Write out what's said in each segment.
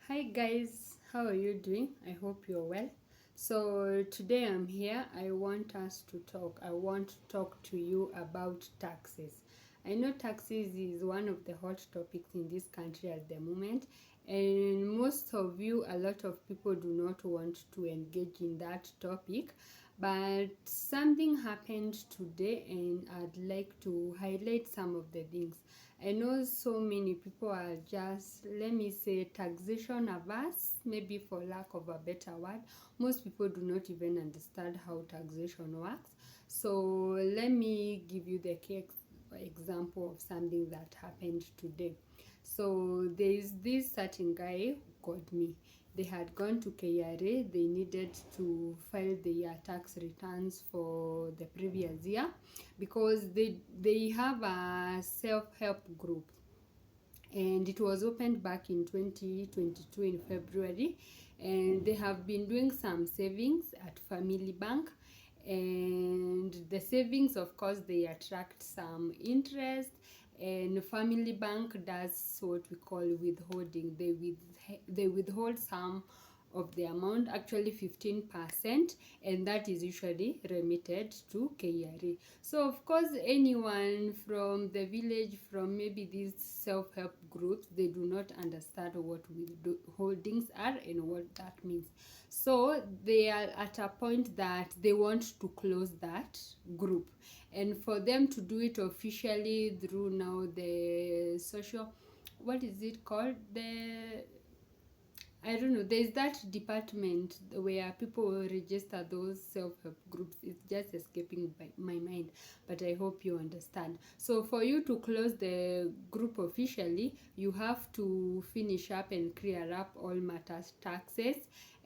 Hi guys, how are you doing? I hope you're well. So today I'm here. I want to talk to you about taxes. I know taxes is one of the hot topics in this country at the moment, and most of you, a lot of people do not want to engage in that topic. But something happened today, and I'd like to highlight some of the things. I know so many people are just, let me say, taxation averse, maybe for lack of a better word. Most people do not even understand how taxation works. So let me give you the case example of something that happened today. So there is this certain guy who called me. They had gone to KRA. They needed to file their tax returns for the previous year because they have a self-help group, and it was opened back in 2022 in February, and they have been doing some savings at Family Bank, and the savings, of course, they attract some interest, and Family Bank does what we call withholding. They withhold some of the amount, actually 15%, and that is usually remitted to KRA. So of course, anyone from the village, from maybe these self-help groups, they do not understand what withholdings are and what that means. So they are at a point that they want to close that group, and for them to do it officially through now the social, what is it called, the, I don't know. There's that department where people register those self-help groups. It's just escaping my mind, but I hope you understand. So for you to close the group officially, you have to finish up and clear up all matters taxes,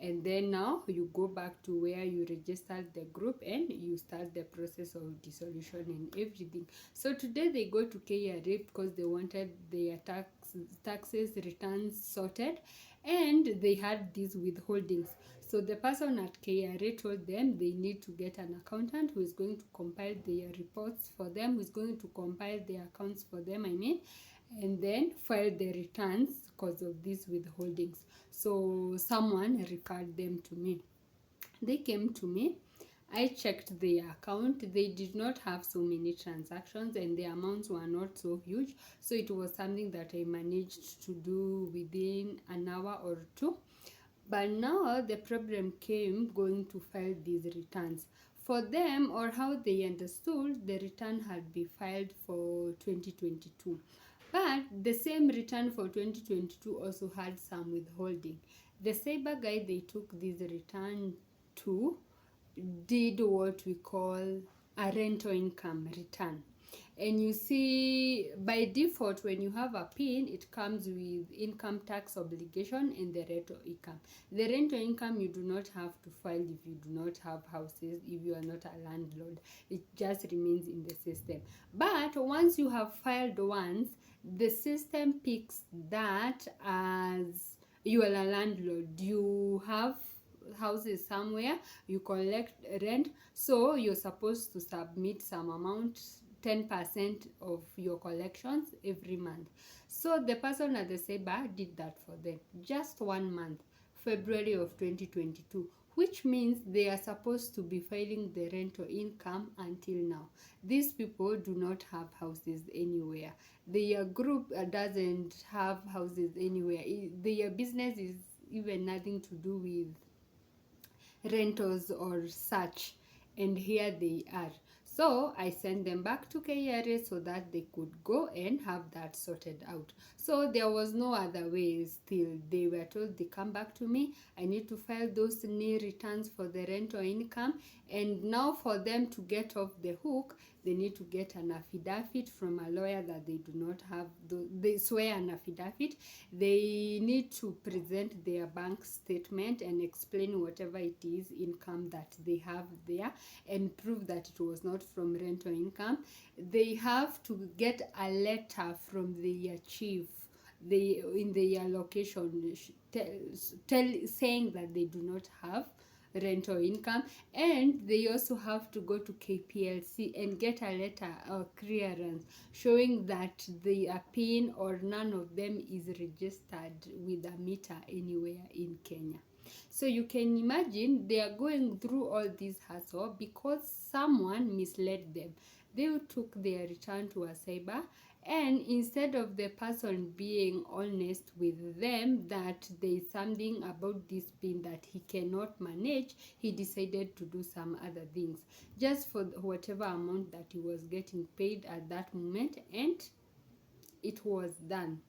and then now you go back to where you registered the group and you start the process of dissolution and everything. So today they go to KRA because they wanted their taxes returns sorted, and they had these withholdings. So the person at KRA told them they need to get an accountant who is going to compile their reports for them, who is going to compile their accounts for them, and then file the returns because of these withholdings. So someone referred them to me. They came to me. I checked their account. They did not have so many transactions, and the amounts were not so huge. So it was something that I managed to do within an hour or two. But now the problem came going to file these returns. For them, or how they understood, the return had been filed for 2022. But the same return for 2022 also had some withholding. The cyber guy they took this return to did what we call a rental income return. And you see, by default, when you have a PIN, it comes with income tax obligation and the rental income. The rental income you do not have to file if you do not have houses, if you are not a landlord. It just remains in the system. But once you have filed once, the system picks that as you are a landlord. You have houses somewhere, you collect rent, so you're supposed to submit some amount, 10% of your collections every month. So the person at the SEBA did that for them, just 1 month, February of 2022, which means they are supposed to be filing the rental income until now. These people do not have houses anywhere. Their group doesn't have houses anywhere. Their business is even nothing to do with rentals or such, and here they are. So I sent them back to KRA so that they could go and have that sorted out. So there was no other way. Still, they were told they come back to me, I need to file those new returns for the rental income, and now for them to get off the hook, they need to get an affidavit from a lawyer that they do not have. They swear an affidavit. They need to present their bank statement and explain whatever it is income that they have there, and prove that it was not from rental income. They have to get a letter from their chief, they in their location, saying that they do not have rental income, and they also have to go to KPLC and get a letter or clearance showing that their PIN or none of them is registered with a meter anywhere in Kenya. So you can imagine they are going through all this hassle because someone misled them. They took their return to a cyber, and instead of the person being honest with them that there is something about this pin that he cannot manage, he decided to do some other things just for whatever amount that he was getting paid at that moment, and it was done.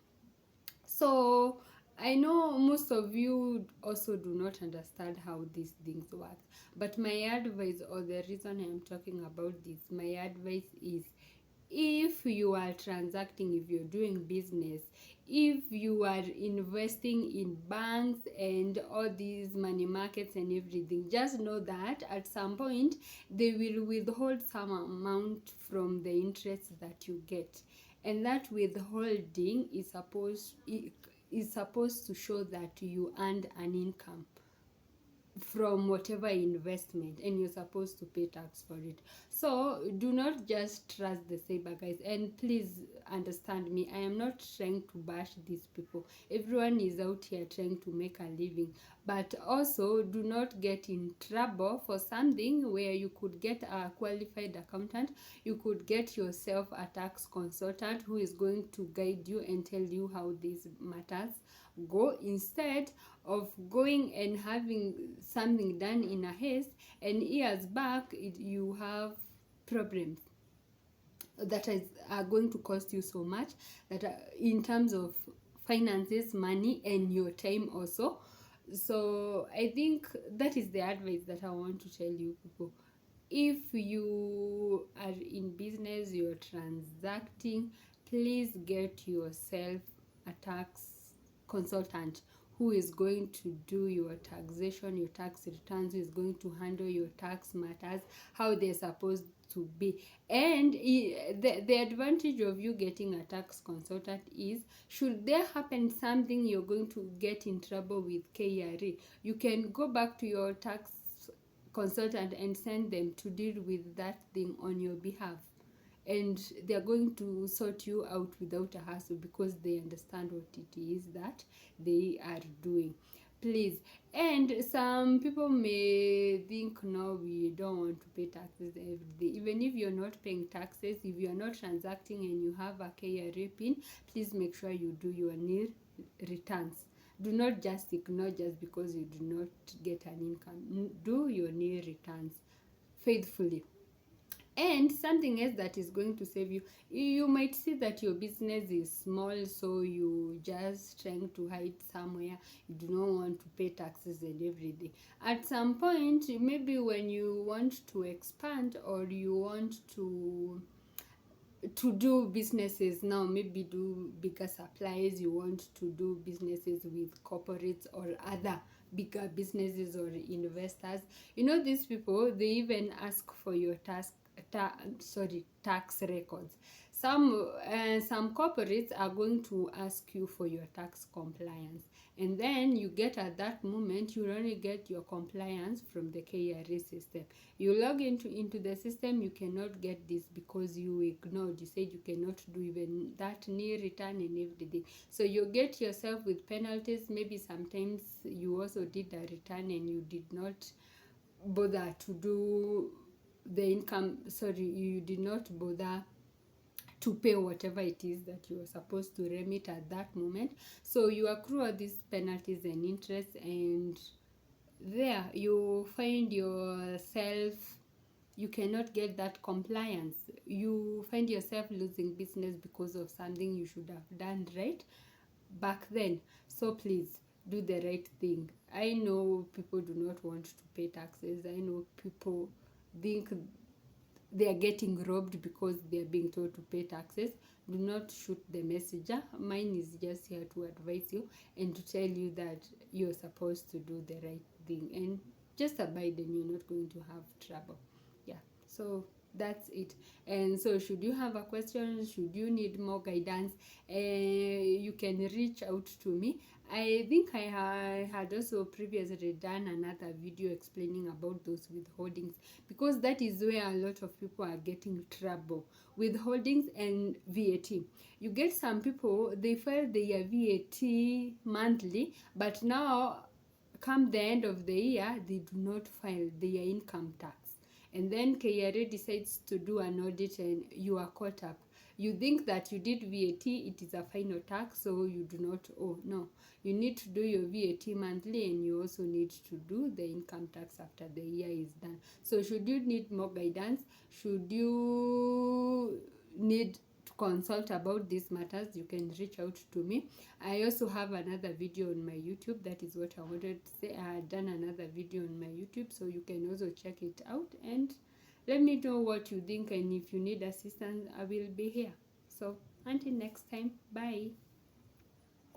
So I know most of you also do not understand how these things work, but my advice, or the reason I'm talking about this, my advice is, if you are transacting, if you're doing business, if you are investing in banks and all these money markets and everything, just know that at some point they will withhold some amount from the interest that you get, and that withholding is supposed to show that you earned an income from whatever investment, and you're supposed to pay tax for it. So do not just trust the cyber guys, and please understand me, I am not trying to bash these people. Everyone is out here trying to make a living, but also do not get in trouble for something where you could get a qualified accountant, you could get yourself a tax consultant who is going to guide you and tell you how these matters go, instead of going and having something done in a haste, and years back you have problems that are going to cost you so much, that in terms of finances, money, and your time also. So I think that is the advice that I want to tell you people. If you are in business, you're transacting, please get yourself a tax consultant who is going to do your taxation, your tax returns, who is going to handle your tax matters, how they're supposed to be. And the advantage of you getting a tax consultant is, should there happen something you're going to get in trouble with KRA, you can go back to your tax consultant and send them to deal with that thing on your behalf, and they're going to sort you out without a hassle because they understand what it is that they are doing. Please. And some people may think, no, we don't want to pay taxes every day. Even if you're not paying taxes, if you're not transacting and you have a KRA pin, please make sure you do your NIR returns. Do not just ignore just because you do not get an income. Do your NIR returns faithfully. And something else that is going to save you, you might see that your business is small, so you just trying to hide somewhere, you do not want to pay taxes and everything. At some point, maybe when you want to expand, or you want to do businesses now, maybe do bigger supplies, you want to do businesses with corporates or other bigger businesses or investors, these people, they even ask for your tax records. Some corporates are going to ask you for your tax compliance, and then you get, at that moment, you only get your compliance from the KRA system. You log into the system, you cannot get this because you ignored, you said you cannot do even that NIR return and everything. So you get yourself with penalties. Maybe sometimes you also did a return and you did not bother to do the income, you did not bother to pay whatever it is that you were supposed to remit at that moment. So you accrue all these penalties and interest, and there you find yourself, you cannot get that compliance. You find yourself losing business because of something you should have done right back then. So please do the right thing. I know people do not want to pay taxes. I know people think they are getting robbed because they are being told to pay taxes. Do not shoot the messenger. Mine is just here to advise you and to tell you that you're supposed to do the right thing, and just abide and you're not going to have trouble. Yeah. So That's it. And so should you have a question, should you need more guidance, you can reach out to me. I think I had also previously done another video explaining about those withholdings, because that is where a lot of people are getting trouble. Withholdings and VAT. You get some people, they file their VAT monthly, but now come the end of the year, they do not file their income tax. And then KRA decides to do an audit and you are caught up. You think that you did VAT, it is a final tax, so you do not owe. No, you need to do your VAT monthly, and you also need to do the income tax after the year is done. So should you need more guidance, should you need to consult about these matters, you can reach out to me. I also have another video on my YouTube. That is what I wanted to say. I had done another video on my YouTube, so you can also check it out and let me know what you think, and if you need assistance, I will be here. So until next time, bye.